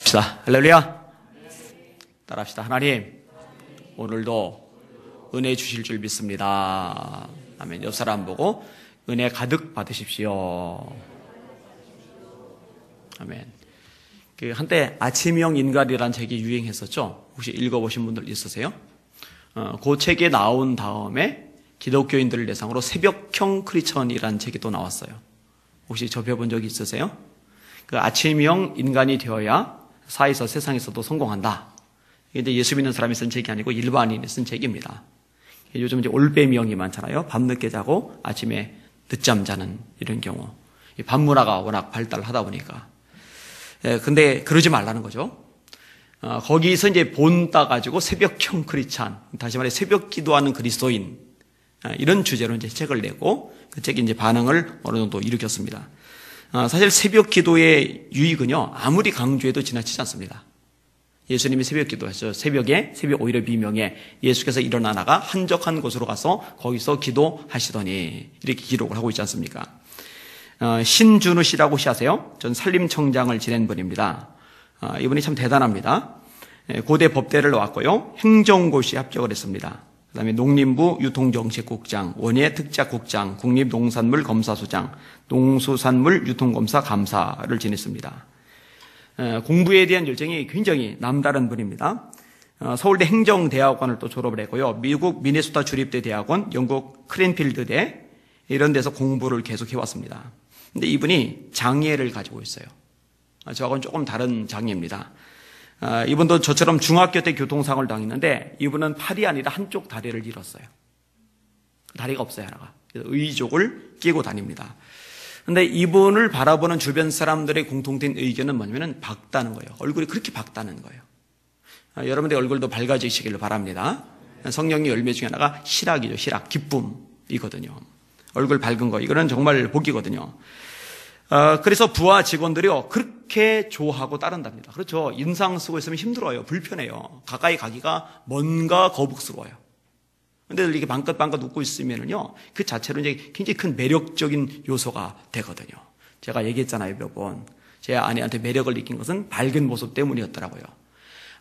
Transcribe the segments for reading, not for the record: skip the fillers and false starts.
합시다. 할렐루야. 따라합시다. 하나님, 오늘도 은혜 주실 줄 믿습니다. 아멘. 옆 사람 보고 은혜 가득 받으십시오. 아멘. 한때 아침형 인간이라는 책이 유행했었죠. 혹시 읽어보신 분들 있으세요? 그 책에 나온 다음에 기독교인들을 대상으로 새벽형 크리스천이라는 책이 또 나왔어요. 혹시 접해본 적이 있으세요? 그 아침형 인간이 되어야 사회에서 세상에서도 성공한다. 이게 이제 예수 믿는 사람이 쓴 책이 아니고 일반인이 쓴 책입니다. 요즘 이제 올빼미형이 많잖아요. 밤늦게 자고 아침에 늦잠 자는 이런 경우. 밤문화가 워낙 발달하다 보니까. 근데 그러지 말라는 거죠. 거기서 이제 본 따가지고 새벽형 크리스찬, 다시 말해 새벽 기도하는 그리스도인, 이런 주제로 이제 책을 내고 그 책이 이제 반응을 어느 정도 일으켰습니다. 사실 새벽 기도의 유익은요, 아무리 강조해도 지나치지 않습니다. 예수님이 새벽 기도하셨죠. 새벽에, 새벽 오히려 비명에 예수께서 일어나다가 한적한 곳으로 가서 거기서 기도하시더니 이렇게 기록을 하고 있지 않습니까? 신준우 씨라고 혹시 아세요? 전 산림청장을 지낸 분입니다. 이분이 참 대단합니다. 고대 법대를 나왔고요. 행정고시에 합격을 했습니다. 그 다음에 농림부 유통정책국장, 원예특작국장, 국립농산물검사소장, 농수산물유통검사 감사를 지냈습니다. 공부에 대한 열정이 굉장히 남다른 분입니다. 서울대 행정대학원을 또 졸업을 했고요. 미국 미네소타 주립대 대학원, 영국 크랜필드대 이런 데서 공부를 계속 해왔습니다. 근데 이분이 장애를 가지고 있어요. 저하고는 조금 다른 장애입니다. 이분도 저처럼 중학교 때 교통사고를 당했는데 이분은 팔이 아니라 한쪽 다리를 잃었어요. 다리가 없어요, 하나가. 그래서 의족을 끼고 다닙니다. 근데 이분을 바라보는 주변 사람들의 공통된 의견은 뭐냐면 밝다는 거예요. 얼굴이 그렇게 밝다는 거예요. 여러분들의 얼굴도 밝아지시기를 바랍니다. 성령의 열매 중에 하나가 실학이죠. 실학, 기쁨이거든요. 얼굴 밝은 거, 이거는 정말 복이거든요. 그래서 부하 직원들이요, 그렇게 좋아하고 따른답니다. 그렇죠. 인상 쓰고 있으면 힘들어요. 불편해요. 가까이 가기가 뭔가 거북스러워요. 근데 이렇게 방긋방긋 웃고 있으면은요, 그 자체로 이제 굉장히 큰 매력적인 요소가 되거든요. 제가 얘기했잖아요, 몇 번. 제 아내한테 매력을 느낀 것은 밝은 모습 때문이었더라고요.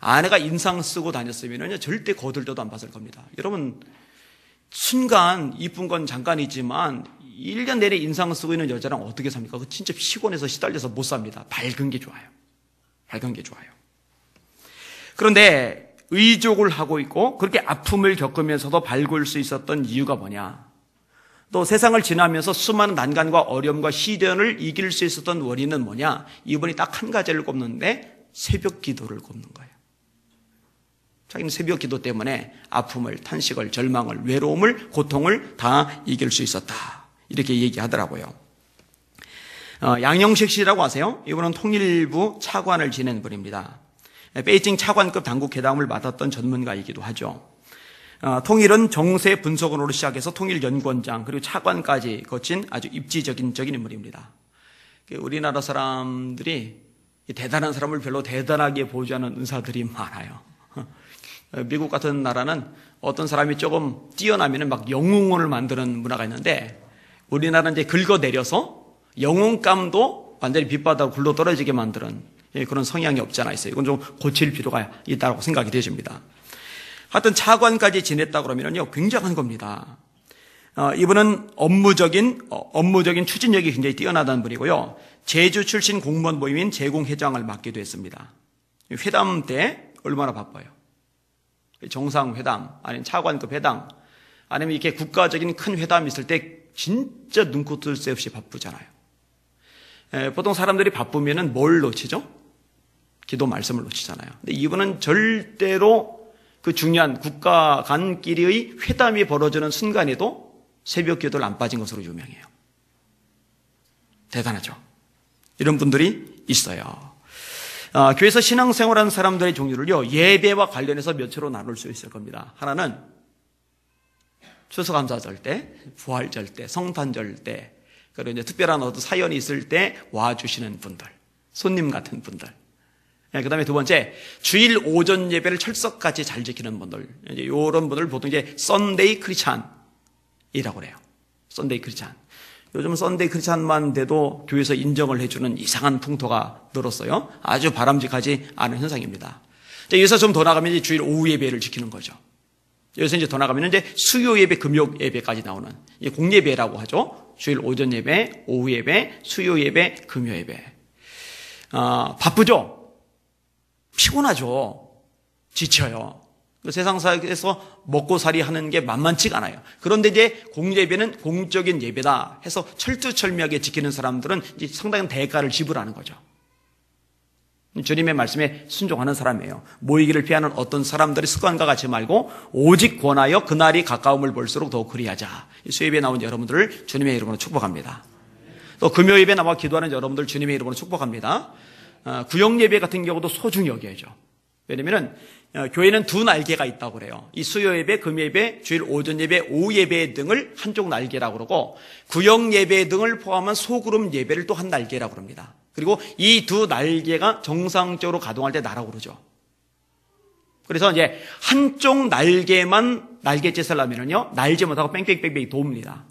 아내가 인상 쓰고 다녔으면은요, 절대 거들떠도 안 봤을 겁니다. 여러분, 순간 이쁜 건 잠깐이지만 1년 내내 인상 쓰고 있는 여자랑 어떻게 삽니까? 그 진짜 피곤해서 시달려서 못 삽니다. 밝은 게 좋아요. 밝은 게 좋아요. 그런데 의족을 하고 있고 그렇게 아픔을 겪으면서도 밝을 수 있었던 이유가 뭐냐? 또 세상을 지나면서 수많은 난관과 어려움과 시련을 이길 수 있었던 원인은 뭐냐? 이분이 딱 한 가지를 꼽는데 새벽 기도를 꼽는 거예요. 자기는 새벽 기도 때문에 아픔을, 탄식을, 절망을, 외로움을, 고통을 다 이길 수 있었다. 이렇게 얘기하더라고요. 양영식 씨라고 아세요? 이분은 통일부 차관을 지낸 분입니다. 베이징 차관급 당국 회담을 맡았던 전문가이기도 하죠. 통일은 정세 분석원으로 시작해서 통일연구원장 그리고 차관까지 거친 아주 입지적인 인물입니다. 우리나라 사람들이 대단한 사람을 별로 대단하게 보지 않는 은사들이 많아요. 미국 같은 나라는 어떤 사람이 조금 뛰어나면 막 영웅을 만드는 문화가 있는데 우리나라는 이제 긁어내려서 영웅감도 완전히 빛바닥으로 굴러 떨어지게 만드는 그런 성향이 없지 않아 있어요. 이건 좀 고칠 필요가 있다고 생각이 되십니다. 하여튼 차관까지 지냈다 그러면요, 굉장한 겁니다. 이분은 업무적인 추진력이 굉장히 뛰어나다는 분이고요. 제주 출신 공무원 모임인 제공회장을 맡기도 했습니다. 회담 때 얼마나 바빠요. 정상회담, 아니면 차관급 회담, 아니면 이렇게 국가적인 큰 회담이 있을 때 진짜 눈코 뜰 새 없이 바쁘잖아요. 보통 사람들이 바쁘면은 뭘 놓치죠? 기도 말씀을 놓치잖아요. 근데 이분은 절대로 그 중요한 국가 간끼리의 회담이 벌어지는 순간에도 새벽 기도를 안 빠진 것으로 유명해요. 대단하죠? 이런 분들이 있어요. 교회에서 신앙생활하는 사람들의 종류를요, 예배와 관련해서 몇 초로 나눌 수 있을 겁니다. 하나는 추수감사절 때, 부활절 때, 성탄절 때, 그리고 이제 특별한 어떤 사연이 있을 때 와주시는 분들, 손님 같은 분들. 그 다음에 두 번째, 주일 오전 예배를 철석같이 잘 지키는 분들. 이제 이런 분들 보통 이제 썬데이 크리스찬이라고 그래요. 썬데이 크리스찬. 요즘 썬데이 크리스찬만 돼도 교회에서 인정을 해주는 이상한 풍토가 늘었어요. 아주 바람직하지 않은 현상입니다. 여기서 좀 더 나가면 이제 주일 오후 예배를 지키는 거죠. 여기서 이제 더 나가면 이제 수요 예배, 금요 예배까지 나오는 공예배라고 하죠. 주일 오전 예배, 오후 예배, 수요 예배, 금요 예배. 바쁘죠? 피곤하죠? 지쳐요. 세상사에서 먹고살이 하는 게 만만치가 않아요. 그런데 이제 공예배는 공적인 예배다 해서 철두철미하게 지키는 사람들은 이제 상당한 대가를 지불하는 거죠. 주님의 말씀에 순종하는 사람이에요. 모이기를 피하는 어떤 사람들의 습관과 같이 말고 오직 권하여 그날이 가까움을 볼수록 더욱 그리하자. 수요예배에 나온 여러분들을 주님의 이름으로 축복합니다. 또 금요예배에 나와 기도하는 여러분들 주님의 이름으로 축복합니다. 구역예배 같은 경우도 소중히 여겨야죠. 왜냐하면 교회는 두 날개가 있다고 그래요. 이 수요예배, 금요예배, 주일 오전예배, 오후예배 등을 한쪽 날개라고 그러고 구역예배 등을 포함한 소그룹 예배를 또 한 날개라고 그럽니다. 그리고 이 두 날개가 정상적으로 가동할 때 나라고 그러죠. 그래서 이제 한쪽 날개만 날개짓을 하면은요, 날지 못하고 뺑뺑뺑뺑 돕니다.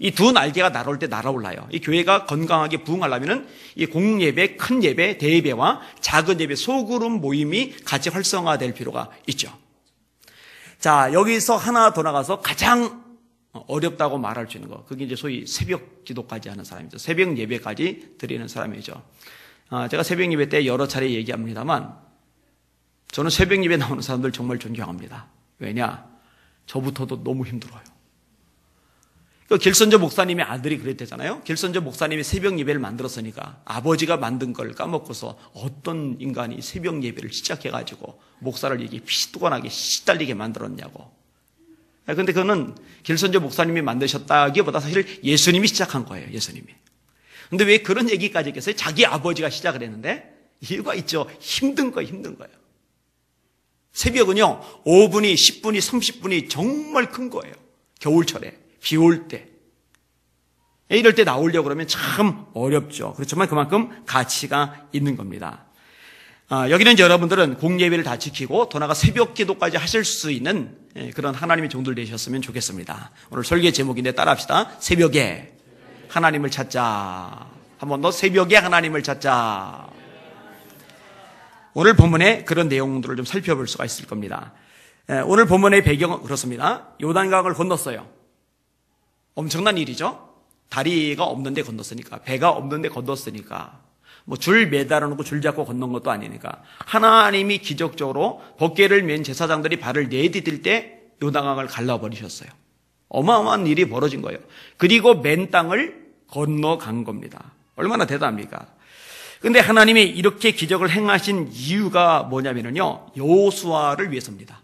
이 두 날개가 날아올 때 날아올라요. 이 교회가 건강하게 부흥하려면은 이 공예배, 큰 예배, 대예배와 작은 예배, 소그룹 모임이 같이 활성화될 필요가 있죠. 자, 여기서 하나 더 나가서 가장 어렵다고 말할 수 있는 거. 그게 이제 소위 새벽 기도까지 하는 사람이죠. 새벽 예배까지 드리는 사람이죠. 제가 새벽 예배 때 여러 차례 얘기합니다만 저는 새벽 예배 나오는 사람들 정말 존경합니다. 왜냐? 저부터도 너무 힘들어요. 길선조 목사님의 아들이 그랬대잖아요. 길선조 목사님이 새벽 예배를 만들었으니까 아버지가 만든 걸 까먹고서 어떤 인간이 새벽 예배를 시작해가지고 목사를 이게 피뚜건하게 시달리게 만들었냐고. 그런데 그거는 길선조 목사님이 만드셨다기보다 사실 예수님이 시작한 거예요. 예수님이. 그런데 왜 그런 얘기까지 했겠어요? 자기 아버지가 시작을 했는데 이유가 있죠. 힘든 거예요. 힘든 거예요. 새벽은요 5분이 10분이 30분이 정말 큰 거예요. 겨울철에 비 올 때 이럴 때 나오려고 그러면 참 어렵죠. 그렇지만 그만큼 가치가 있는 겁니다. 여기는 여러분들은 공예배를 다 지키고 더 나아가 새벽 기도까지 하실 수 있는 그런 하나님의 종들 되셨으면 좋겠습니다. 오늘 설계 제목인데 따라합시다. 새벽에 하나님을 찾자. 한 번 더 새벽에 하나님을 찾자. 오늘 본문에 그런 내용들을 좀 살펴볼 수가 있을 겁니다. 오늘 본문의 배경은 그렇습니다. 요단강을 건넜어요. 엄청난 일이죠. 다리가 없는데 건넜으니까, 배가 없는데 건넜으니까, 줄 매달아 놓고 줄 잡고 건넌 것도 아니니까 하나님이 기적적으로 법궤를 맨 제사장들이 발을 내디딜 때 요단강을 갈라버리셨어요. 어마어마한 일이 벌어진 거예요. 그리고 맨 땅을 건너간 겁니다. 얼마나 대단합니까? 근데 하나님이 이렇게 기적을 행하신 이유가 뭐냐면요, 여호수아를 위해서입니다.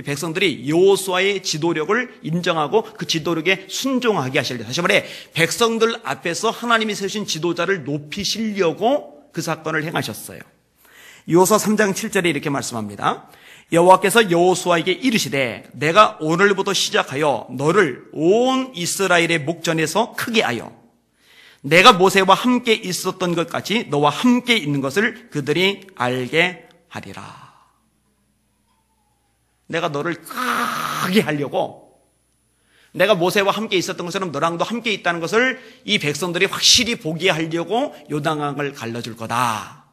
백성들이 여호수아의 지도력을 인정하고 그 지도력에 순종하게 하실 때, 다시 말해 백성들 앞에서 하나님이 세우신 지도자를 높이시려고 그 사건을 행하셨어요. 여호수아 3장 7절에 이렇게 말씀합니다. 여호와께서 여호수아에게 이르시되 내가 오늘부터 시작하여 너를 온 이스라엘의 목전에서 크게 하여 내가 모세와 함께 있었던 것 같이 너와 함께 있는 것을 그들이 알게 하리라. 내가 너를 크게 하려고, 내가 모세와 함께 있었던 것처럼 너랑도 함께 있다는 것을 이 백성들이 확실히 보게 하려고 요단강을 갈라줄 거다.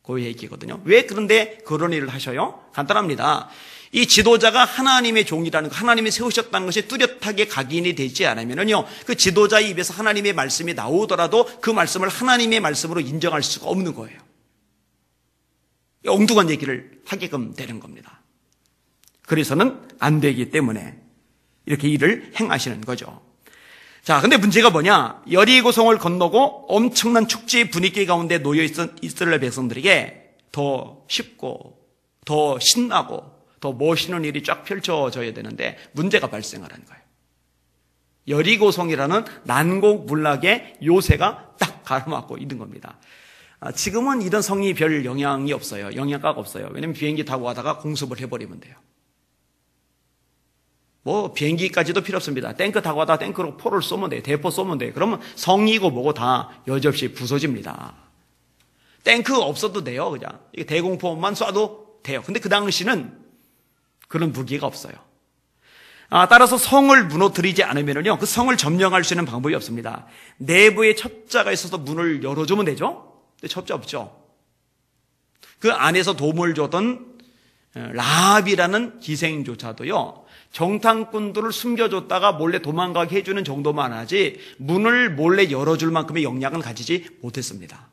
그 얘기거든요. 왜 그런데 그런 일을 하셔요? 간단합니다. 이 지도자가 하나님의 종이라는 거, 하나님이 세우셨다는 것이 뚜렷하게 각인이 되지 않으면요, 그 지도자의 입에서 하나님의 말씀이 나오더라도 그 말씀을 하나님의 말씀으로 인정할 수가 없는 거예요. 엉뚱한 얘기를 하게끔 되는 겁니다. 그래서는 안 되기 때문에 이렇게 일을 행하시는 거죠. 자, 근데 문제가 뭐냐? 여리고성을 건너고 엄청난 축제의 분위기 가운데 놓여있던 이스라엘 백성들에게 더 쉽고 더 신나고 더 멋있는 일이 쫙 펼쳐져야 되는데 문제가 발생을 한 거예요. 여리고성이라는 난공불락의 요새가 딱 가로막고 있는 겁니다. 지금은 이런 성이 별 영향이 없어요. 영향가가 없어요. 왜냐하면 비행기 타고 가다가 공습을 해버리면 돼요. 비행기까지도 필요 없습니다. 탱크 타고 가다가 탱크로 포를 쏘면 돼요. 대포 쏘면 돼요. 그러면 성이고 뭐고 다 여지없이 부서집니다. 탱크 없어도 돼요. 그냥 대공포만 쏴도 돼요. 근데 그 당시는 그런 무기가 없어요. 따라서 성을 무너뜨리지 않으면요, 그 성을 점령할 수 있는 방법이 없습니다. 내부에 첩자가 있어서 문을 열어주면 되죠? 근데 첩자 없죠. 그 안에서 도움을 줬던 라합이라는 기생조차도요, 정탐꾼들을 숨겨줬다가 몰래 도망가게 해주는 정도만 하지 문을 몰래 열어줄 만큼의 역량은 가지지 못했습니다.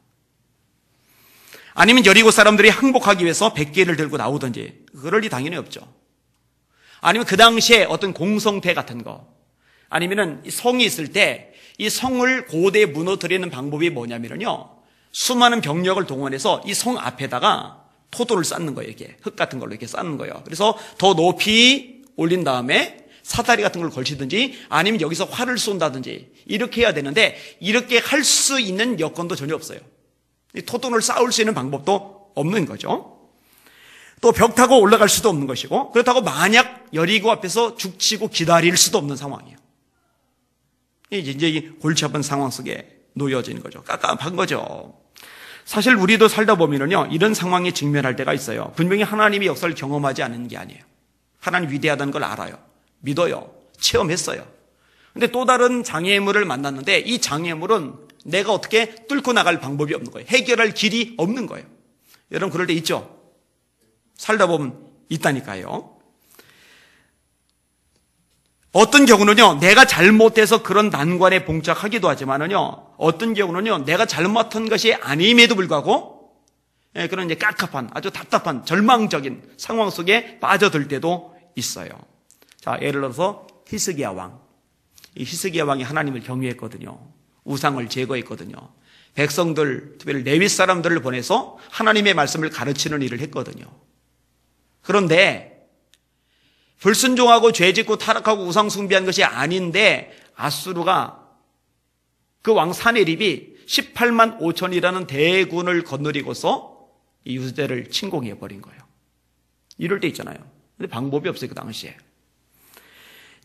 아니면 여리고 사람들이 항복하기 위해서 백개를 들고 나오든지, 그럴 리 당연히 없죠. 아니면 그 당시에 어떤 공성태 같은 거, 아니면은 성이 있을 때 이 성을 고대에 무너뜨리는 방법이 뭐냐면요, 수많은 병력을 동원해서 이 성 앞에다가 토도를 쌓는 거예요. 이렇게 흙 같은 걸로 이렇게 쌓는 거예요. 그래서 더 높이 올린 다음에 사다리 같은 걸 걸치든지 아니면 여기서 활을 쏜다든지 이렇게 해야 되는데, 이렇게 할 수 있는 여건도 전혀 없어요. 이 토도를 쌓을 수 있는 방법도 없는 거죠. 또 벽 타고 올라갈 수도 없는 것이고, 그렇다고 만약 여리고 앞에서 죽치고 기다릴 수도 없는 상황이에요. 이제 이 골치 아픈 상황 속에 놓여진 거죠. 깝깝한 거죠. 사실 우리도 살다 보면은요, 이런 상황에 직면할 때가 있어요. 분명히 하나님의 역사를 경험하지 않은 게 아니에요. 하나님 위대하다는 걸 알아요. 믿어요. 체험했어요. 근데 또 다른 장애물을 만났는데, 이 장애물은 내가 어떻게 뚫고 나갈 방법이 없는 거예요. 해결할 길이 없는 거예요. 여러분 그럴 때 있죠? 살다 보면 있다니까요. 어떤 경우는요, 내가 잘못해서 그런 난관에 봉착하기도 하지만은요, 어떤 경우는요, 내가 잘못한 것이 아님에도 불구하고 그런 이제 깝깝한, 아주 답답한, 절망적인 상황 속에 빠져들 때도 있어요. 자, 예를 들어서 히스기야 왕. 이 히스기야 왕이 하나님을 경외했거든요. 우상을 제거했거든요. 백성들, 특별히 레위 사람들을 보내서 하나님의 말씀을 가르치는 일을 했거든요. 그런데 불순종하고 죄짓고 타락하고 우상 숭배한 것이 아닌데, 아수르가 그 왕 사네립이 18만 5천이라는 대군을 거느리고서 이 유대를 침공해 버린 거예요. 이럴 때 있잖아요. 근데 방법이 없어요, 그 당시에.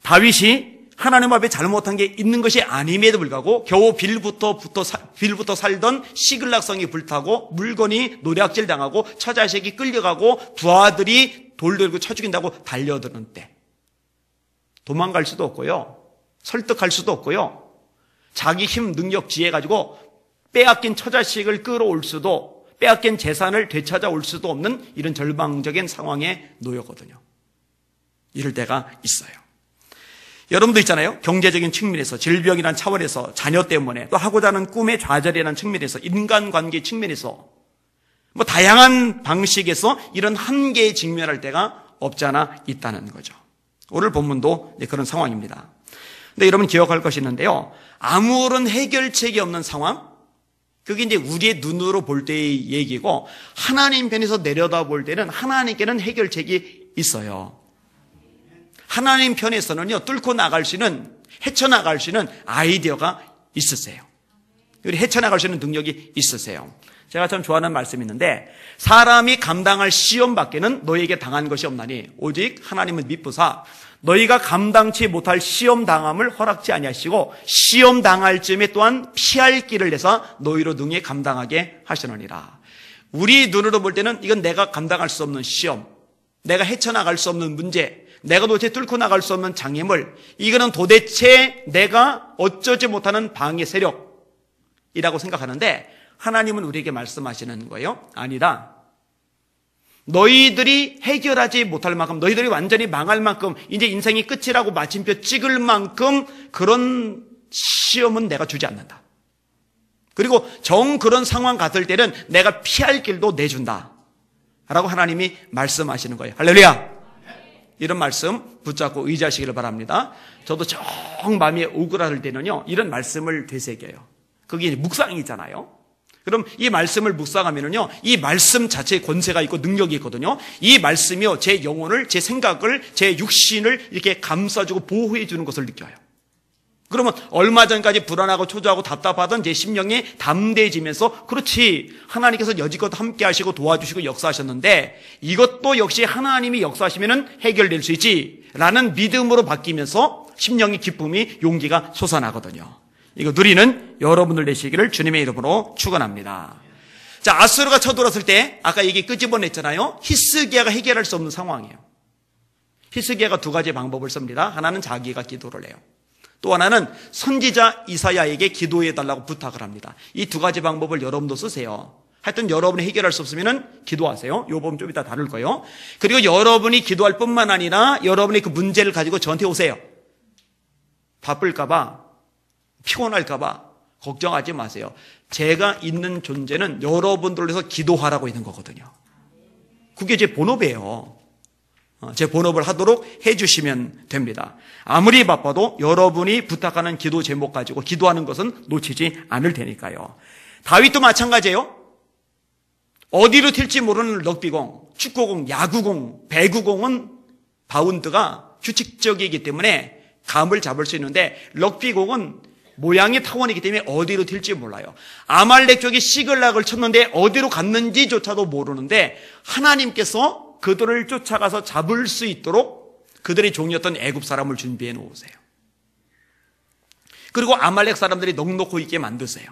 다윗이 하나님 앞에 잘못한 게 있는 것이 아님에도 불구하고 겨우 빌부터 살던 시글락성이 불타고 물건이 노략질 당하고 처자식이 끌려가고 부하들이 돌 들고 쳐 죽인다고 달려드는 때, 도망갈 수도 없고요, 설득할 수도 없고요, 자기 힘, 능력, 지혜 가지고 빼앗긴 처자식을 끌어올 수도, 빼앗긴 재산을 되찾아올 수도 없는 이런 절망적인 상황에 놓였거든요. 이럴 때가 있어요. 여러분도 있잖아요. 경제적인 측면에서, 질병이라는 차원에서, 자녀 때문에, 또 하고자 하는 꿈의 좌절이라는 측면에서, 인간관계 측면에서, 뭐 다양한 방식에서 이런 한계에 직면할 때가 없지 않아 있다는 거죠. 오늘 본문도 그런 상황입니다. 근데 여러분 기억할 것이 있는데요, 아무런 해결책이 없는 상황, 그게 이제 우리의 눈으로 볼 때의 얘기고, 하나님 편에서 내려다볼 때는 하나님께는 해결책이 있어요. 하나님 편에서는요, 뚫고 나갈 수 있는, 헤쳐나갈 수 있는 아이디어가 있으세요. 그리고 헤쳐나갈 수 있는 능력이 있으세요. 제가 참 좋아하는 말씀이 있는데, 사람이 감당할 시험밖에는 너에게 당한 것이 없나니 오직 하나님은 미쁘사 너희가 감당치 못할 시험 당함을 허락지 아니하시고 시험 당할 즈음에 또한 피할 길을 내서 너희로 능히 감당하게 하시느니라. 우리 눈으로 볼 때는 이건 내가 감당할 수 없는 시험, 내가 헤쳐나갈 수 없는 문제, 내가 도대체 뚫고 나갈 수 없는 장애물, 이거는 도대체 내가 어쩌지 못하는 방해 세력이라고 생각하는데, 하나님은 우리에게 말씀하시는 거예요. 아니다. 너희들이 해결하지 못할 만큼, 너희들이 완전히 망할 만큼, 이제 인생이 끝이라고 마침표 찍을 만큼 그런 시험은 내가 주지 않는다. 그리고 정 그런 상황 같을 때는 내가 피할 길도 내준다 라고 하나님이 말씀하시는 거예요. 할렐루야. 이런 말씀 붙잡고 의지하시기를 바랍니다. 저도 정 마음이 오그라들 때는요, 이런 말씀을 되새겨요. 그게 묵상이잖아요. 그럼 이 말씀을 묵상하면은요, 이 말씀 자체에 권세가 있고 능력이 있거든요. 이 말씀이요, 제 영혼을, 제 생각을, 제 육신을 이렇게 감싸주고 보호해 주는 것을 느껴요. 그러면 얼마 전까지 불안하고 초조하고 답답하던 제 심령이 담대해지면서, 그렇지, 하나님께서 여지껏 함께 하시고 도와주시고 역사하셨는데 이것도 역시 하나님이 역사하시면 해결될 수 있지 라는 믿음으로 바뀌면서 심령의 기쁨이, 용기가 솟아나거든요. 이거 누리는 여러분들 되시기를 주님의 이름으로 축원합니다. 자, 아수르가 쳐들어왔을 때 아까 얘기 끄집어냈잖아요. 히스기야가 해결할 수 없는 상황이에요. 히스기야가 두 가지 방법을 씁니다. 하나는 자기가 기도를 해요. 또 하나는 선지자 이사야에게 기도해달라고 부탁을 합니다. 이 두 가지 방법을 여러분도 쓰세요. 하여튼 여러분이 해결할 수 없으면 기도하세요. 요 부분 좀 이따 다룰 거예요. 그리고 여러분이 기도할 뿐만 아니라 여러분이 그 문제를 가지고 저한테 오세요. 바쁠까봐, 피곤할까봐 걱정하지 마세요. 제가 있는 존재는 여러분들을 위해서 기도하라고 있는 거거든요. 그게 제 본업이에요. 제 본업을 하도록 해주시면 됩니다. 아무리 바빠도 여러분이 부탁하는 기도 제목 가지고 기도하는 것은 놓치지 않을 테니까요. 다윗도 마찬가지예요. 어디로 튈지 모르는 럭비공, 축구공, 야구공, 배구공은 바운드가 규칙적이기 때문에 감을 잡을 수 있는데 럭비공은 모양이 타원이기 때문에 어디로 튈지 몰라요. 아말렉 쪽이 시글락을 쳤는데 어디로 갔는지조차도 모르는데 하나님께서 그들을 쫓아가서 잡을 수 있도록 그들의 종이었던 애굽 사람을 준비해 놓으세요. 그리고 아말렉 사람들이 넉넉히 있게 만드세요.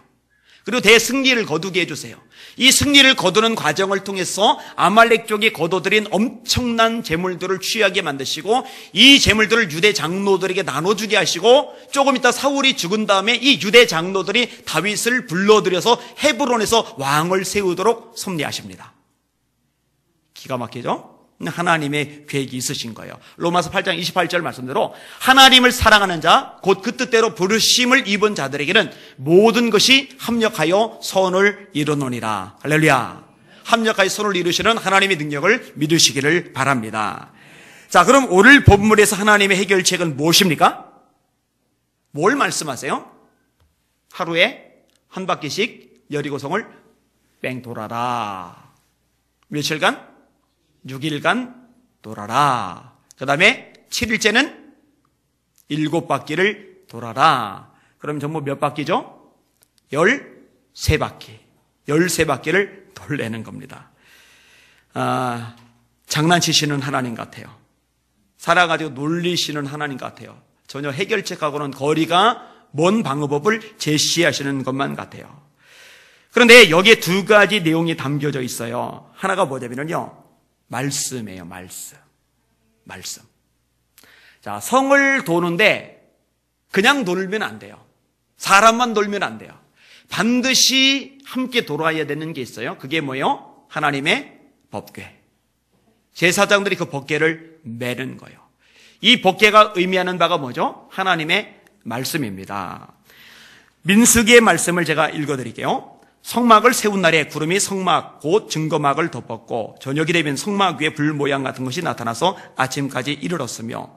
그리고 대승리를 거두게 해주세요. 이 승리를 거두는 과정을 통해서 아말렉 쪽이 거둬들인 엄청난 재물들을 취하게 만드시고 이 재물들을 유대 장로들에게 나눠주게 하시고 조금 있다 사울이 죽은 다음에 이 유대 장로들이 다윗을 불러들여서 헤브론에서 왕을 세우도록 섭리하십니다. 기가 막히죠? 하나님의 계획이 있으신 거예요. 로마서 8장 28절 말씀대로 하나님을 사랑하는 자, 곧 그 뜻대로 부르심을 입은 자들에게는 모든 것이 합력하여 선을 이루노니라. 할렐루야. 합력하여 선을 이루시는 하나님의 능력을 믿으시기를 바랍니다. 자, 그럼 오늘 본문에서 하나님의 해결책은 무엇입니까? 뭘 말씀하세요? 하루에 한 바퀴씩 여리고성을 뺑 돌아라. 며칠간? 6일간 돌아라. 그 다음에 7일째는 7바퀴를 돌아라. 그럼 전부 몇 바퀴죠? 13바퀴. 13바퀴를 돌리는 겁니다. 장난치시는 하나님 같아요. 살아가지고 놀리시는 하나님 같아요. 전혀 해결책하고는 거리가 먼 방법을 제시하시는 것만 같아요. 그런데 여기에 두 가지 내용이 담겨져 있어요. 하나가 뭐냐면요. 말씀이에요, 말씀. 자, 성을 도는데 그냥 돌면 안 돼요. 사람만 돌면 안 돼요. 반드시 함께 돌아야 되는 게 있어요. 그게 뭐예요? 하나님의 법궤. 제사장들이 그 법궤를 매는 거예요. 이 법궤가 의미하는 바가 뭐죠? 하나님의 말씀입니다. 민수기의 말씀을 제가 읽어드릴게요. 성막을 세운 날에 구름이 성막 곧 증거막을 덮었고 저녁이 되면 성막 위에 불 모양 같은 것이 나타나서 아침까지 이르렀으며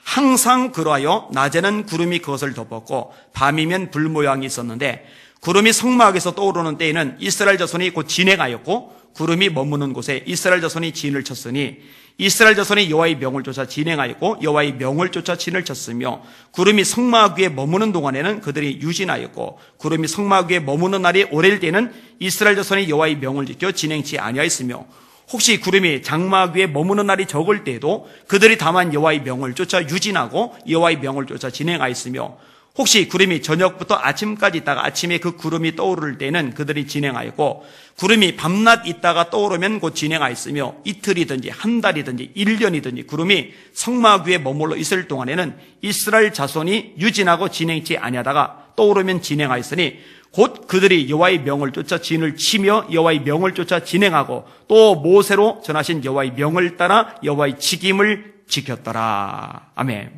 항상 그러하여 낮에는 구름이 그것을 덮었고 밤이면 불 모양이 있었는데 구름이 성막에서 떠오르는 때에는 이스라엘 자손이 곧 진행하였고 구름이 머무는 곳에 이스라엘 자손이 진을 쳤으니 이스라엘 자손이 여호와의 명을 쫓아 진행하였고 여호와의 명을 쫓아 진을 쳤으며 구름이 성막 위에 머무는 동안에는 그들이 유진하였고 구름이 성막 위에 머무는 날이 오래일 때는 이스라엘 자손이 여호와의 명을 지켜 진행치 아니하였으며 혹시 구름이 장막 위에 머무는 날이 적을 때에도 그들이 다만 여호와의 명을 쫓아 유진하고 여호와의 명을 쫓아 진행하였으며 혹시 구름이 저녁부터 아침까지 있다가 아침에 그 구름이 떠오를 때는 그들이 진행하였고 구름이 밤낮 있다가 떠오르면 곧 진행하였으며 이틀이든지 한 달이든지 1년이든지 구름이 성막 위에 머물러 있을 동안에는 이스라엘 자손이 유진하고 진행치 아니하다가 떠오르면 진행하였으니 곧 그들이 여호와의 명을 쫓아 진을 치며 여호와의 명을 쫓아 진행하고 또 모세로 전하신 여호와의 명을 따라 여호와의 직임을 지켰더라. 아멘.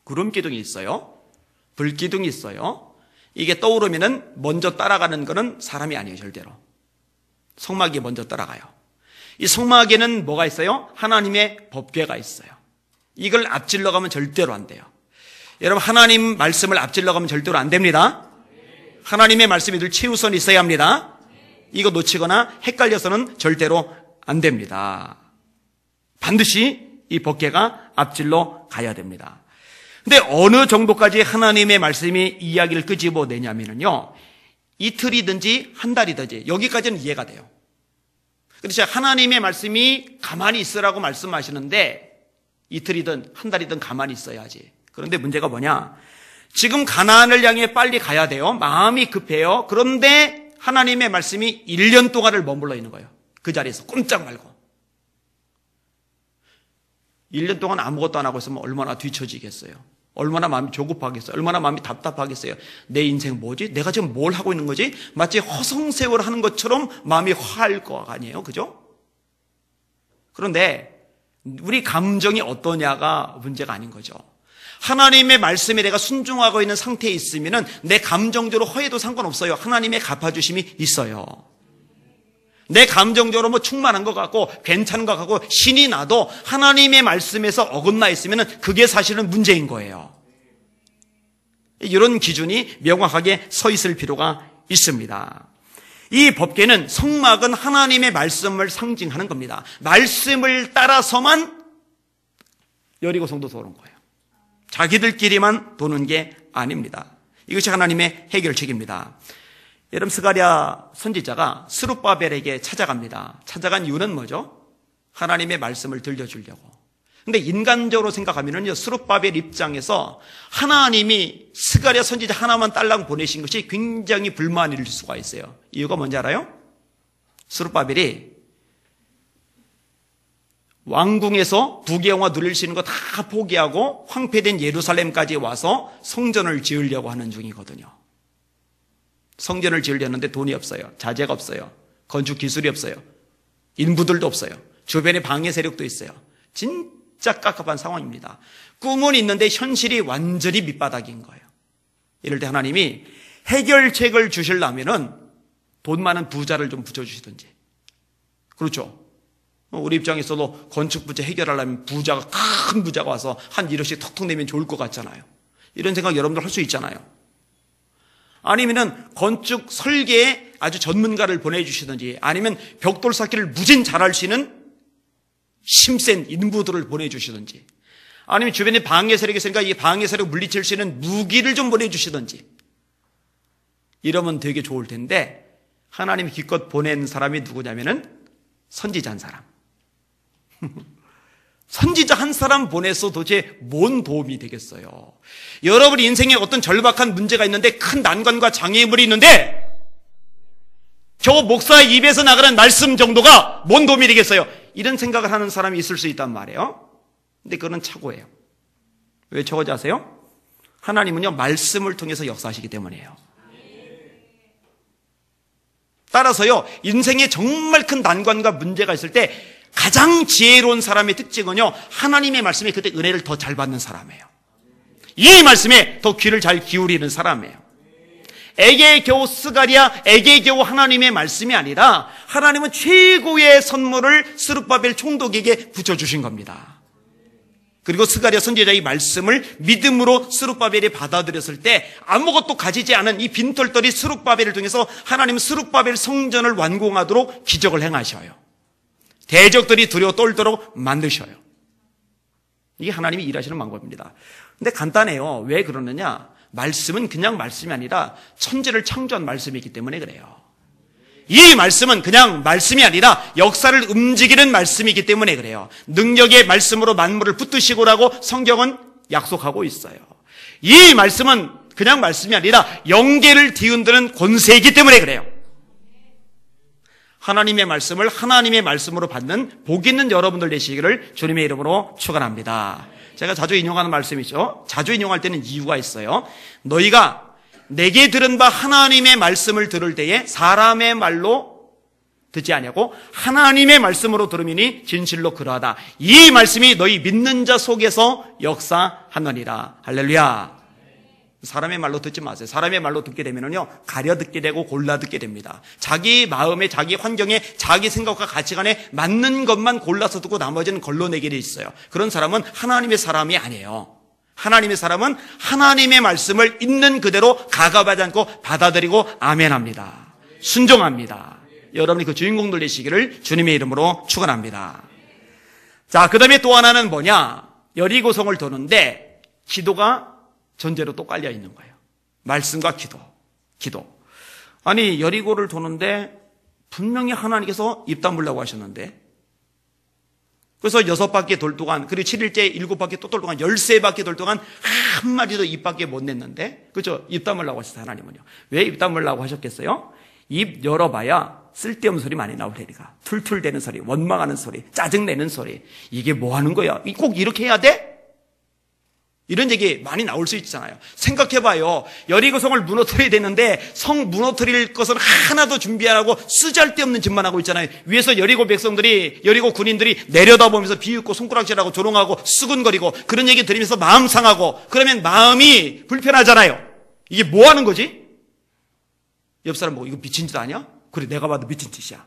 구름 기둥이 있어요. 불 기둥이 있어요. 이게 떠오르면은 먼저 따라가는 거는 사람이 아니에요, 절대로. 성막이 먼저 따라가요. 이 성막에는 뭐가 있어요? 하나님의 법궤가 있어요. 이걸 앞질러 가면 절대로 안 돼요. 여러분, 하나님 말씀을 앞질러 가면 절대로 안 됩니다. 하나님의 말씀이 늘 최우선이 있어야 합니다. 이거 놓치거나 헷갈려서는 절대로 안 됩니다. 반드시 이 법궤가 앞질러 가야 됩니다. 근데 어느 정도까지 하나님의 말씀이 이야기를 끄집어내냐면요. 이틀이든지 한 달이든지 여기까지는 이해가 돼요. 그래서 하나님의 말씀이 가만히 있으라고 말씀하시는데 이틀이든 한 달이든 가만히 있어야지. 그런데 문제가 뭐냐? 지금 가나안을 향해 빨리 가야 돼요. 마음이 급해요. 그런데 하나님의 말씀이 1년 동안을 머물러 있는 거예요. 그 자리에서 꼼짝 말고. 1년 동안 아무것도 안 하고 있으면 얼마나 뒤처지겠어요. 얼마나 마음이 조급하겠어요. 얼마나 마음이 답답하겠어요. 내 인생 뭐지? 내가 지금 뭘 하고 있는 거지? 마치 허송세월 하는 것처럼 마음이 화할 거 아니에요. 그죠? 그런데 우리 감정이 어떠냐가 문제가 아닌 거죠. 하나님의 말씀에 내가 순종하고 있는 상태에 있으면 내 감정적으로 허해도 상관없어요. 하나님의 갚아주심이 있어요. 내 감정적으로 뭐 충만한 것 같고 괜찮은 것 같고 신이 나도 하나님의 말씀에서 어긋나 있으면 그게 사실은 문제인 거예요. 이런 기준이 명확하게 서 있을 필요가 있습니다. 이 법궤는 성막은 하나님의 말씀을 상징하는 겁니다. 말씀을 따라서만 여리고성도 도는 거예요. 자기들끼리만 도는 게 아닙니다. 이것이 하나님의 해결책입니다. 여러분, 스가랴 선지자가 스룹바벨에게 찾아갑니다. 찾아간 이유는 뭐죠? 하나님의 말씀을 들려주려고. 근데 인간적으로 생각하면요, 스룹바벨 입장에서 하나님이 스가랴 선지자 하나만 딸랑 보내신 것이 굉장히 불만일 수가 있어요. 이유가 뭔지 알아요? 스룹바벨이 왕궁에서 부귀영화 누릴 수 있는 거 다 포기하고 황폐된 예루살렘까지 와서 성전을 지으려고 하는 중이거든요. 성전을 지으려는데 돈이 없어요. 자재가 없어요. 건축 기술이 없어요. 인부들도 없어요. 주변에 방해 세력도 있어요. 진짜 깝깝한 상황입니다. 꿈은 있는데 현실이 완전히 밑바닥인 거예요. 이럴 때 하나님이 해결책을 주시려면은 돈 많은 부자를 좀 붙여주시든지. 그렇죠. 우리 입장에서도 건축 부자 해결하려면 부자가, 큰 부자가 와서 한 1억씩 턱턱 내면 좋을 것 같잖아요. 이런 생각 여러분들 할 수 있잖아요. 아니면은 건축 설계에 아주 전문가를 보내주시든지, 아니면 벽돌 쌓기를 무진 잘할 수 있는 힘센 인부들을 보내주시든지, 아니면 주변에 방해 세력이 있으니까 이 방해 세력 물리칠 수 있는 무기를 좀 보내주시든지, 이러면 되게 좋을 텐데, 하나님이 기껏 보낸 사람이 누구냐면은 선지자 한 사람. 선지자 한 사람 보내서 도대체 뭔 도움이 되겠어요? 여러분 인생에 어떤 절박한 문제가 있는데, 큰 난관과 장애물이 있는데, 겨우 목사의 입에서 나가는 말씀 정도가 뭔 도움이 되겠어요? 이런 생각을 하는 사람이 있을 수 있단 말이에요. 근데 그거는 착오예요. 왜 착오지 아세요? 하나님은요, 말씀을 통해서 역사하시기 때문이에요. 따라서요, 인생에 정말 큰 난관과 문제가 있을 때 가장 지혜로운 사람의 특징은요, 하나님의 말씀에 그때 은혜를 더 잘 받는 사람이에요. 이 말씀에 더 귀를 잘 기울이는 사람이에요. 에게 겨우 스가랴, 에게 겨우 하나님의 말씀이 아니라 하나님은 최고의 선물을 스룹바벨 총독에게 붙여주신 겁니다. 그리고 스가랴 선지자의 말씀을 믿음으로 스룹바벨이 받아들였을 때 아무것도 가지지 않은 이 빈털터리 스룹바벨을 통해서 하나님은 스룹바벨 성전을 완공하도록 기적을 행하셔요. 대적들이 두려워 떨도록 만드셔요. 이게 하나님이 일하시는 방법입니다. 근데 간단해요. 왜 그러느냐? 말씀은 그냥 말씀이 아니라 천지를 창조한 말씀이기 때문에 그래요. 이 말씀은 그냥 말씀이 아니라 역사를 움직이는 말씀이기 때문에 그래요. 능력의 말씀으로 만물을 붙드시고라고 성경은 약속하고 있어요. 이 말씀은 그냥 말씀이 아니라 영계를 뒤흔드는 권세이기 때문에 그래요. 하나님의 말씀을 하나님의 말씀으로 받는 복 있는 여러분들 되시기를 주님의 이름으로 축원합니다. 제가 자주 인용하는 말씀이죠. 자주 인용할 때는 이유가 있어요. 너희가 내게 들은 바 하나님의 말씀을 들을 때에 사람의 말로 듣지 아니하고 하나님의 말씀으로 들으니 진실로 그러하다. 이 말씀이 너희 믿는 자 속에서 역사하느니라. 할렐루야. 사람의 말로 듣지 마세요. 사람의 말로 듣게 되면요, 가려 듣게 되고 골라 듣게 됩니다. 자기 마음에, 자기 환경에, 자기 생각과 가치관에 맞는 것만 골라서 듣고 나머지는 걸러내게 돼 있어요. 그런 사람은 하나님의 사람이 아니에요. 하나님의 사람은 하나님의 말씀을 있는 그대로 가감하지 않고 받아들이고 아멘합니다. 순종합니다. 여러분이 그 주인공들 되시기를 주님의 이름으로 축원합니다. 자, 그 다음에 또 하나는 뭐냐? 여리고성을 도는데 기도가 전제로 또 깔려 있는 거예요. 말씀과 기도. 아니, 여리고를 도는데 분명히 하나님께서 입 다물라고 하셨는데, 그래서 6바퀴 돌 동안, 그리고 7일째 7바퀴 또 돌 동안 13바퀴 돌 동안 한 마디도 입 밖에 못 냈는데, 그죠? 입 다물라고 하셨어요, 하나님은요. 왜 입 다물라고 하셨겠어요? 입 열어봐야 쓸데없는 소리 많이 나올 테니까. 툴툴대는 소리, 원망하는 소리, 짜증내는 소리. 이게 뭐 하는 거야? 꼭 이렇게 해야 돼? 이런 얘기 많이 나올 수 있잖아요. 생각해봐요. 여리고성을 무너뜨려야 되는데 성 무너뜨릴 것은 하나도 준비 안 하고 쓰잘데없는 짓만 하고 있잖아요. 위에서 여리고 백성들이, 여리고 군인들이 내려다보면서 비웃고 손가락질하고 조롱하고 수근거리고 그런 얘기 들으면서 마음 상하고 그러면 마음이 불편하잖아요. 이게 뭐 하는 거지? 옆 사람 보고 이거 미친 짓 아니야? 그래, 내가 봐도 미친 짓이야.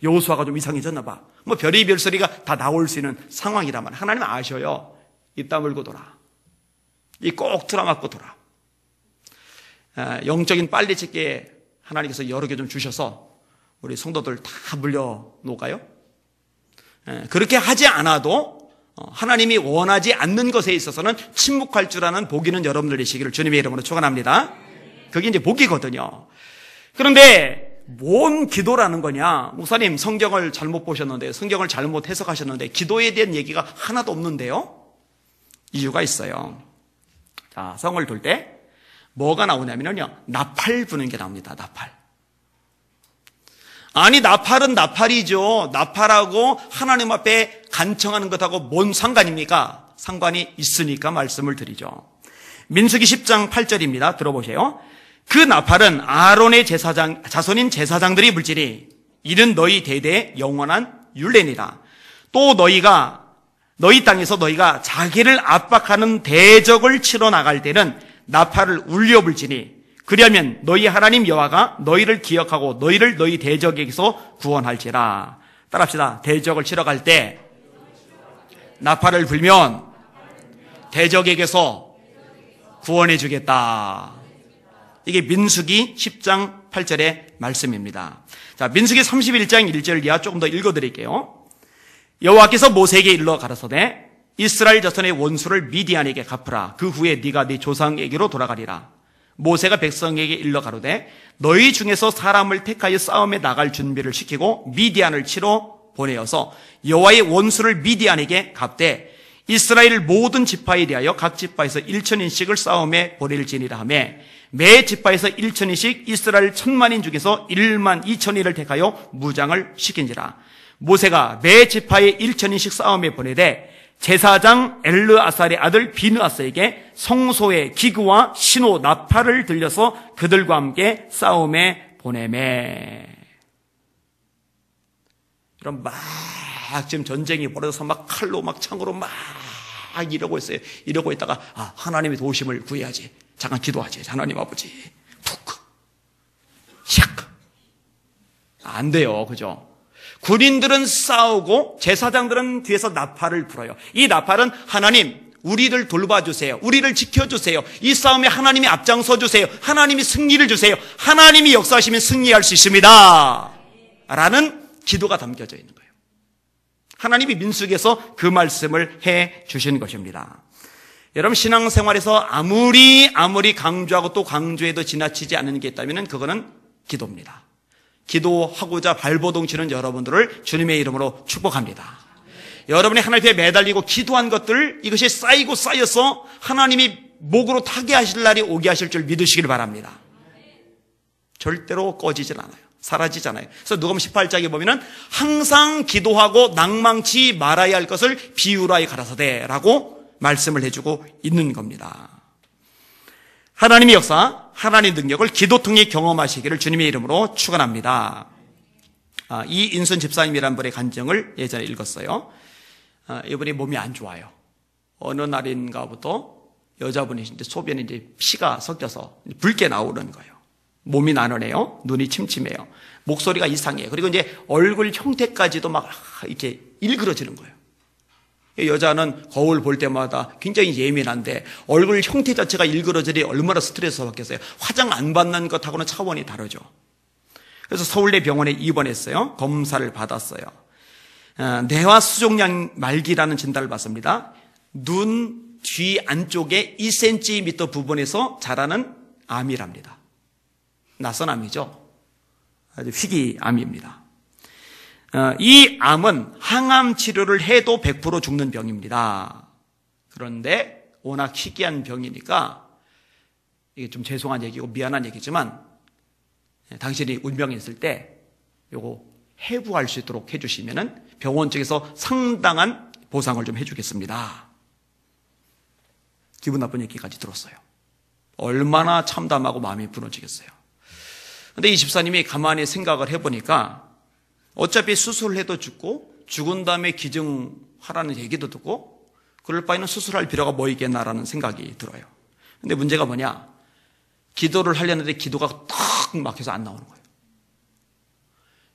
여호수아가 좀 이상해졌나 봐. 뭐 별의별 소리가 다 나올 수 있는 상황이란 말이에요. 하나님 아셔요. 입 다물고 돌아. 이 꼭 틀어막고 돌아. 영적인 빨리찍기에 하나님께서 여러 개 좀 주셔서 우리 성도들 다 물려놓을까요? 그렇게 하지 않아도 하나님이 원하지 않는 것에 있어서는 침묵할 줄 아는 복이는 여러분들 되시기를 주님의 이름으로 축원합니다. 그게 이제 복이거든요. 그런데 뭔 기도라는 거냐? 목사님 성경을 잘못 보셨는데, 성경을 잘못 해석하셨는데 기도에 대한 얘기가 하나도 없는데요. 이유가 있어요. 자, 성을 둘 때 뭐가 나오냐면요, 나팔 부는 게 나옵니다. 나팔. 아니, 나팔은 나팔이죠. 나팔하고 하나님 앞에 간청하는 것하고 뭔 상관입니까? 상관이 있으니까 말씀을 드리죠. 민수기 10장 8절입니다. 들어보세요. 그 나팔은 아론의 자손인 제사장들이 불지니 이는 너희 대대의 영원한 율례니라. 또 너희 땅에서 너희가 자기를 압박하는 대적을 치러 나갈 때는 나팔을 울려 불지니 그러면 너희 하나님 여호와가 너희를 기억하고 너희를 너희 대적에게서 구원할지라. 따라합시다. 대적을 치러 갈 때 나팔을 불면 대적에게서 구원해 주겠다. 이게 민수기 10장 8절의 말씀입니다. 자, 민수기 31장 1절 이하 조금 더 읽어드릴게요. 여호와께서 모세에게 일러 가라사대 이스라엘 자손의 원수를 미디안에게 갚으라. 그 후에 네가 네 조상에게로 돌아가리라. 모세가 백성에게 일러 가로되 너희 중에서 사람을 택하여 싸움에 나갈 준비를 시키고 미디안을 치러 보내어서 여호와의 원수를 미디안에게 갚되 이스라엘 모든 지파에 대하여 각 지파에서 1,000인씩을 싸움에 보낼지니라 하며 매 지파에서 1,000인씩 이스라엘 1,000만인 중에서 12,000인을 택하여 무장을 시킨지라. 모세가 매 지파에 1,000인씩 싸움에 보내되 제사장 엘르아살의 아들 비느아스에게 성소의 기구와 신호 나팔을 들려서 그들과 함께 싸움에 보내매. 이런 막 지금 전쟁이 벌어져서 막 칼로 막 창으로 막 이러고 있어요. 이러고 있다가 하나님의 도우심을 구해야지. 잠깐 기도하지. 하나님 아버지. 푹. 샥. 안 돼요. 그죠? 군인들은 싸우고 제사장들은 뒤에서 나팔을 불어요. 이 나팔은 하나님, 우리를 돌봐주세요. 우리를 지켜주세요. 이 싸움에 하나님이 앞장서 주세요. 하나님이 승리를 주세요. 하나님이 역사하시면 승리할 수 있습니다. 라는 기도가 담겨져 있는 거예요. 하나님이 민수기에서 그 말씀을 해 주신 것입니다. 여러분, 신앙생활에서 아무리 강조하고 또 강조해도 지나치지 않는 게 있다면 그거는 기도입니다. 기도하고자 발버둥 치는 여러분들을 주님의 이름으로 축복합니다. 여러분이 하나님 앞에 매달리고 기도한 것들, 이것이 쌓이고 쌓여서 하나님이 목으로 타게 하실 날이 오게 하실 줄 믿으시길 바랍니다. 절대로 꺼지질 않아요. 사라지잖아요. 그래서 누가복음 18장에 보면은 항상 기도하고 낭망치 말아야 할 것을 비유라에 가라사대라고 말씀을 해주고 있는 겁니다. 하나님의 역사, 하나님의 능력을 기도 통해 경험하시기를 주님의 이름으로 축원합니다. 이인순 집사님이라는 분의 간증을 예전에 읽었어요. 이분이 몸이 안 좋아요. 어느 날인가부터 여자분이 소변에 이제 피가 섞여서 붉게 나오는 거예요. 몸이 나른해요. 눈이 침침해요. 목소리가 이상해요. 그리고 이제 얼굴 형태까지도 막 이렇게 일그러지는 거예요. 여자는 거울 볼 때마다 굉장히 예민한데 얼굴 형태 자체가 일그러지니 얼마나 스트레스 받겠어요. 화장 안 받는 것하고는 차원이 다르죠. 그래서 서울대 병원에 입원했어요. 검사를 받았어요. 뇌와 수종양 말기라는 진단을 받습니다. 눈 뒤 안쪽에 2cm 부분에서 자라는 암이랍니다. 낯선 암이죠. 아주 희귀암입니다. 이 암은 항암 치료를 해도 100% 죽는 병입니다. 그런데 워낙 희귀한 병이니까 이게 좀 죄송한 얘기고 미안한 얘기지만 당신이 운명에 있을 때 요거 해부할 수 있도록 해주시면은 병원 쪽에서 상당한 보상을 좀 해주겠습니다. 기분 나쁜 얘기까지 들었어요. 얼마나 참담하고 마음이 무너지겠어요. 근데 이 집사님이 가만히 생각을 해보니까 어차피 수술을 해도 죽고 죽은 다음에 기증하라는 얘기도 듣고 그럴 바에는 수술할 필요가 뭐 있겠나라는 생각이 들어요. 근데 문제가 뭐냐? 기도를 하려는데 기도가 탁 막혀서 안 나오는 거예요.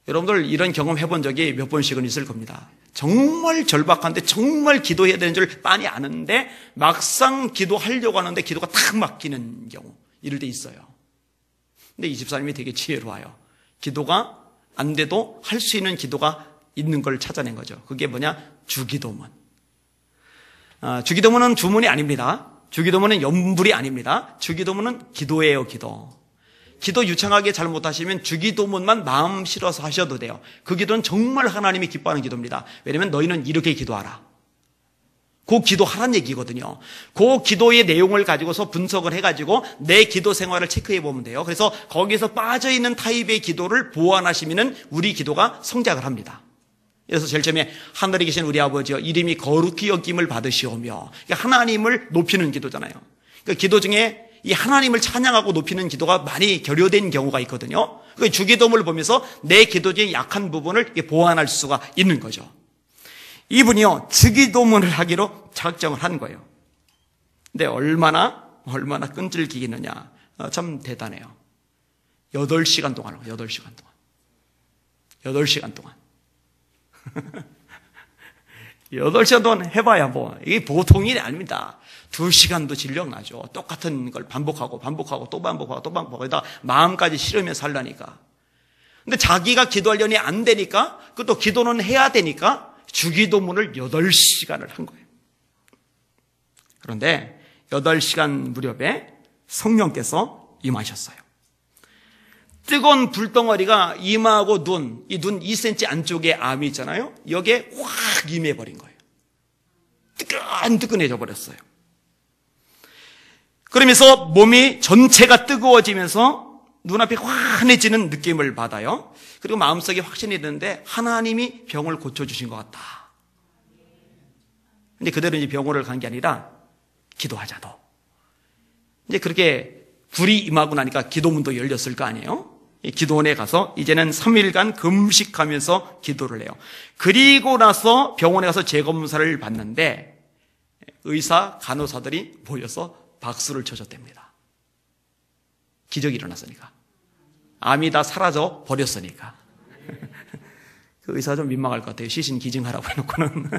여러분들 이런 경험 해본 적이 몇 번씩은 있을 겁니다. 정말 절박한데 정말 기도해야 되는 줄 빤히 아는데 막상 기도하려고 하는데 기도가 탁 막히는 경우 이럴 때 있어요. 근데 이 집사님이 되게 지혜로워요. 기도가 안 돼도 할 수 있는 기도가 있는 걸 찾아낸 거죠. 그게 뭐냐? 주기도문. 주기도문은 주문이 아닙니다. 주기도문은 염불이 아닙니다. 주기도문은 기도예요, 기도. 기도 유창하게 잘 못하시면 주기도문만 마음 실어서 하셔도 돼요. 그 기도는 정말 하나님이 기뻐하는 기도입니다. 왜냐하면 너희는 이렇게 기도하라. 그 기도하라는 얘기거든요. 그 기도의 내용을 가지고서 분석을 해가지고 내 기도 생활을 체크해 보면 돼요. 그래서 거기서 빠져있는 타입의 기도를 보완하시면 우리 기도가 성장을 합니다. 그래서 제일 처음에 하늘에 계신 우리 아버지여 이름이 거룩히 여김을 받으시오며, 하나님을 높이는 기도잖아요. 그러니까 기도 중에 이 하나님을 찬양하고 높이는 기도가 많이 결여된 경우가 있거든요. 그 주기도문을 보면서 내 기도 중에 약한 부분을 보완할 수가 있는 거죠. 이분이요 주기도문을 하기로 작정을 한 거예요. 근데 얼마나 끈질기겠느냐. 참 대단해요. 8시간 동안 8시간 동안 8시간 동안 해봐야 뭐 이게 보통 일이 아닙니다. 2시간도 진령 나죠. 똑같은 걸 반복하고 또 반복하고 그러다 마음까지 실으며 살라니까. 근데 자기가 기도하려니 안 되니까 그것도 기도는 해야 되니까 주기도문을 8시간을 한 거예요. 그런데 8시간 무렵에 성령께서 임하셨어요. 뜨거운 불덩어리가 이마하고 눈 2cm 안쪽에 암이 있잖아요. 여기에 확 임해버린 거예요. 뜨끈뜨끈해져 버렸어요. 그러면서 몸이 전체가 뜨거워지면서 눈앞이 환해지는 느낌을 받아요. 그리고 마음속에 확신이 드는데 하나님이 병을 고쳐주신 것 같다. 근데 그대로 이제 병원을 간 게 아니라 기도하자도. 이제 그렇게 불이 임하고 나니까 기도문도 열렸을 거 아니에요? 기도원에 가서 이제는 3일간 금식하면서 기도를 해요. 그리고 나서 병원에 가서 재검사를 받는데 의사, 간호사들이 모여서 박수를 쳐줬답니다. 기적이 일어났으니까. 암이 다 사라져 버렸으니까. 그 의사가 좀 민망할 것 같아요. 시신 기증하라고 해놓고는.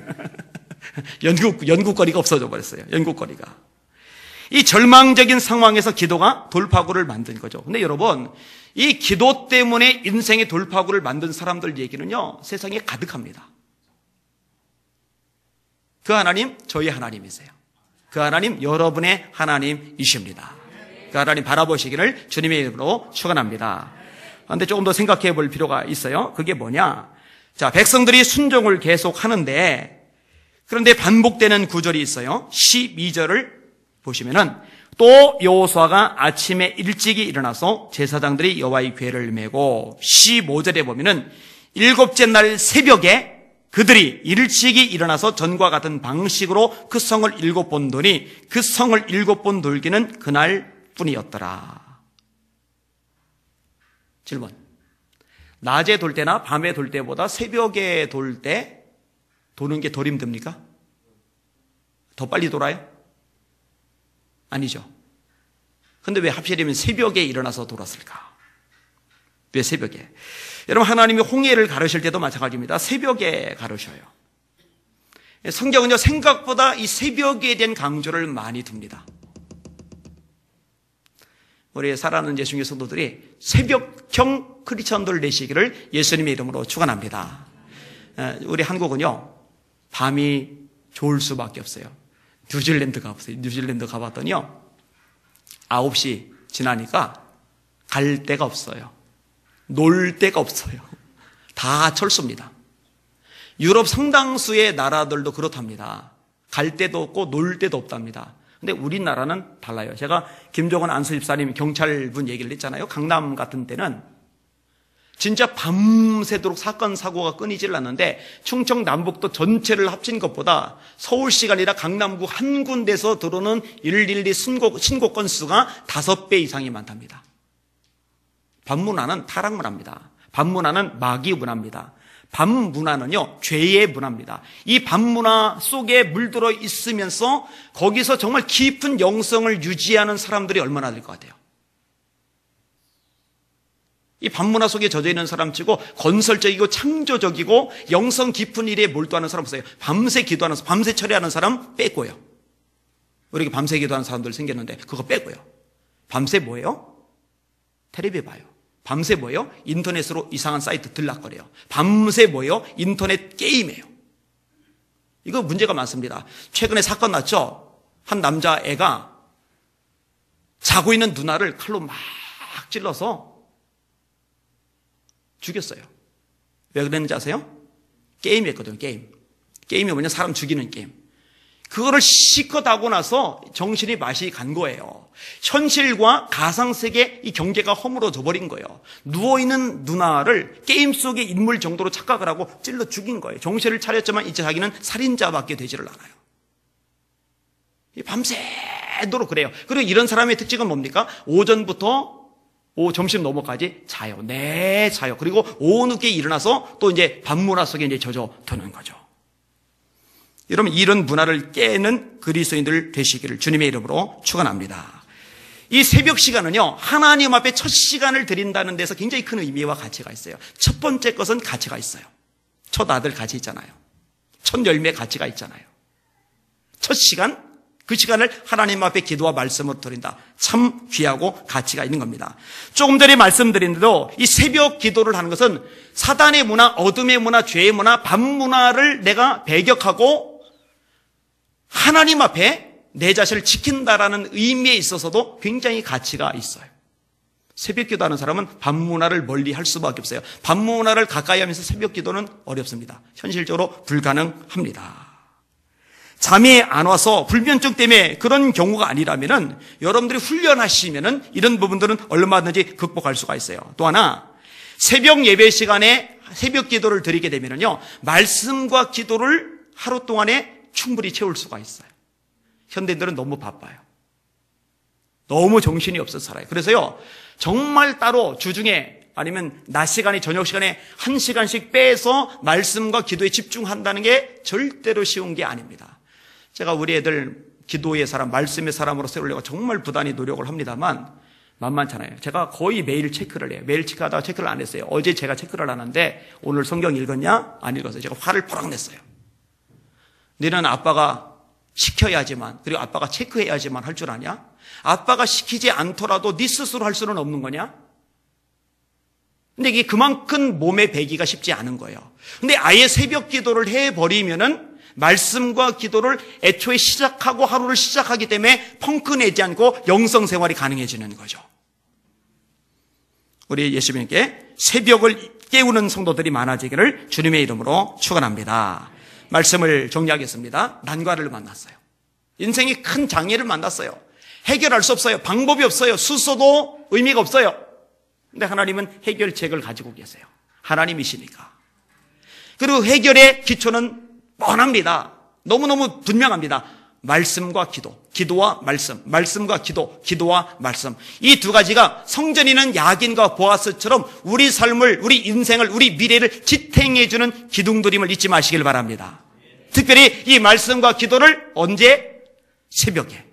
연구거리가 없어져 버렸어요. 연구거리가. 이 절망적인 상황에서 기도가 돌파구를 만든 거죠. 근데 여러분, 이 기도 때문에 인생의 돌파구를 만든 사람들 얘기는요, 세상에 가득합니다. 그 하나님, 저희 하나님이세요. 그 하나님, 여러분의 하나님이십니다. 그 하나님 바라보시기를 주님의 이름으로 축원합니다. 그런데 조금 더 생각해 볼 필요가 있어요. 그게 뭐냐? 자, 백성들이 순종을 계속 하는데, 그런데 반복되는 구절이 있어요. 12절을 보시면은 또 여호수아가 아침에 일찍이 일어나서 제사장들이 여호와의 궤를 메고 15절에 보면은 7째 날 새벽에 그들이 일찍이 일어나서 전과 같은 방식으로 그 성을 7번 도니 그 성을 7번 돌기는 그날 뿐이었더라. 질문. 낮에 돌 때나 밤에 돌 때보다 새벽에 돌 때 도는 게 덜 힘듭니까? 더 빨리 돌아요? 아니죠. 근데 왜 하필이면 새벽에 일어나서 돌았을까? 왜 새벽에? 여러분, 하나님이 홍해를 가르실 때도 마찬가지입니다. 새벽에 가르셔요. 성경은요, 생각보다 이 새벽에 대한 강조를 많이 둡니다. 우리 사랑하는 예수님의 성도들이 새벽형 크리스천들 되시기를 예수님의 이름으로 축원합니다. 우리 한국은요, 밤이 좋을 수밖에 없어요. 뉴질랜드 가보세요. 뉴질랜드 가봤더니요, 9시 지나니까 갈 데가 없어요. 놀 데가 없어요. 다 철수입니다. 유럽 상당수의 나라들도 그렇답니다. 갈 데도 없고 놀 데도 없답니다. 근데 우리나라는 달라요. 제가 김종원 안수집사님 경찰분 얘기를 했잖아요. 강남 같은 데는 진짜 밤새도록 사건 사고가 끊이질 않는데 충청 남북도 전체를 합친 것보다 서울시가 아니라 강남구 한 군데서 들어오는 112 신고 건수가 5배 이상이 많답니다. 밤문화는 타락문화입니다. 밤문화는 마귀 문화입니다. 밤문화는요, 죄의 문화입니다. 이 밤문화 속에 물들어 있으면서 거기서 정말 깊은 영성을 유지하는 사람들이 얼마나 될 것 같아요. 이 밤문화 속에 젖어 있는 사람치고 건설적이고 창조적이고 영성 깊은 일에 몰두하는 사람 없어요. 밤새 기도하는 사람, 밤새 철회하는 사람 빼고요. 우리에게 밤새 기도하는 사람들 생겼는데 그거 빼고요. 밤새 뭐예요? 텔레비 봐요. 밤새 뭐예요? 인터넷으로 이상한 사이트 들락거려요. 밤새 뭐예요? 인터넷 게임이에요. 이거 문제가 많습니다. 최근에 사건 났죠? 한 남자애가 자고 있는 누나를 칼로 막 찔러서 죽였어요. 왜 그랬는지 아세요? 게임이었거든요. 게임이 뭐냐? 사람 죽이는 게임. 그거를 실컷 하고 나서 정신이 맛이 간 거예요. 현실과 가상세계 이 경계가 허물어져 버린 거예요. 누워있는 누나를 게임 속의 인물 정도로 착각을 하고 찔러 죽인 거예요. 정신을 차렸지만 이제 자기는 살인자밖에 되지를 않아요. 밤새도록 그래요. 그리고 이런 사람의 특징은 뭡니까? 오전부터 점심 넘어까지 자요. 네, 자요. 그리고 오후 늦게 일어나서 또 이제 밤문화 속에 이제 젖어드는 거죠. 여러분, 이런 문화를 깨는 그리스도인들 되시기를 주님의 이름으로 축원합니다. 이 새벽 시간은요, 하나님 앞에 첫 시간을 드린다는 데서 굉장히 큰 의미와 가치가 있어요. 첫 번째 것은 가치가 있어요. 첫 아들 가치 있잖아요. 첫 열매 가치가 있잖아요. 첫 시간, 그 시간을 하나님 앞에 기도와 말씀으로 드린다. 참 귀하고 가치가 있는 겁니다. 조금 전에 말씀드린 대로 이 새벽 기도를 하는 것은 사단의 문화, 어둠의 문화, 죄의 문화, 밤문화를 내가 배격하고 하나님 앞에 내 자신을 지킨다라는 의미에 있어서도 굉장히 가치가 있어요. 새벽 기도하는 사람은 밤문화를 멀리 할 수밖에 없어요. 밤문화를 가까이 하면서 새벽 기도는 어렵습니다. 현실적으로 불가능합니다. 잠이 안 와서 불면증 때문에 그런 경우가 아니라면은 여러분들이 훈련하시면은 이런 부분들은 얼마든지 극복할 수가 있어요. 또 하나, 새벽 예배 시간에 새벽 기도를 드리게 되면은요, 말씀과 기도를 하루 동안에 충분히 채울 수가 있어요. 현대인들은 너무 바빠요. 너무 정신이 없어서 살아요. 그래서요, 정말 따로 주중에 아니면 낮 시간에 저녁 시간에 1시간씩 빼서 말씀과 기도에 집중한다는 게 절대로 쉬운 게 아닙니다. 제가 우리 애들 기도의 사람, 말씀의 사람으로 세우려고 정말 부단히 노력을 합니다만 만만찮아요. 제가 거의 매일 체크를 해요. 매일 체크하다가 체크를 안 했어요. 어제 제가 체크를 하는데 오늘 성경 읽었냐? 안 읽었어요. 제가 화를 푸락 냈어요. 너는 아빠가 시켜야지만, 그리고 아빠가 체크해야지만 할 줄 아냐? 아빠가 시키지 않더라도 네 스스로 할 수는 없는 거냐? 근데 이게 그만큼 몸에 배기가 쉽지 않은 거예요. 근데 아예 새벽 기도를 해버리면은 말씀과 기도를 애초에 시작하고 하루를 시작하기 때문에 펑크 내지 않고 영성 생활이 가능해지는 거죠. 우리 예수님께 새벽을 깨우는 성도들이 많아지기를 주님의 이름으로 축원합니다. 말씀을 정리하겠습니다. 난관을 만났어요. 인생이 큰 장애를 만났어요. 해결할 수 없어요. 방법이 없어요. 수소도 의미가 없어요. 근데 하나님은 해결책을 가지고 계세요. 하나님이시니까. 그리고 해결의 기초는 뻔합니다. 너무너무 분명합니다. 말씀과 기도, 기도와 말씀, 말씀과 기도, 기도와 말씀. 이 두 가지가 성전이는 야긴과 보아스처럼 우리 삶을, 우리 인생을, 우리 미래를 지탱해주는 기둥들임을 잊지 마시길 바랍니다. 특별히 이 말씀과 기도를 언제? 새벽에.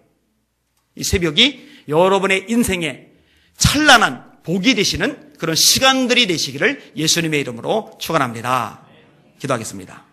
이 새벽이 여러분의 인생에 찬란한 복이 되시는 그런 시간들이 되시기를 예수님의 이름으로 축원합니다. 기도하겠습니다.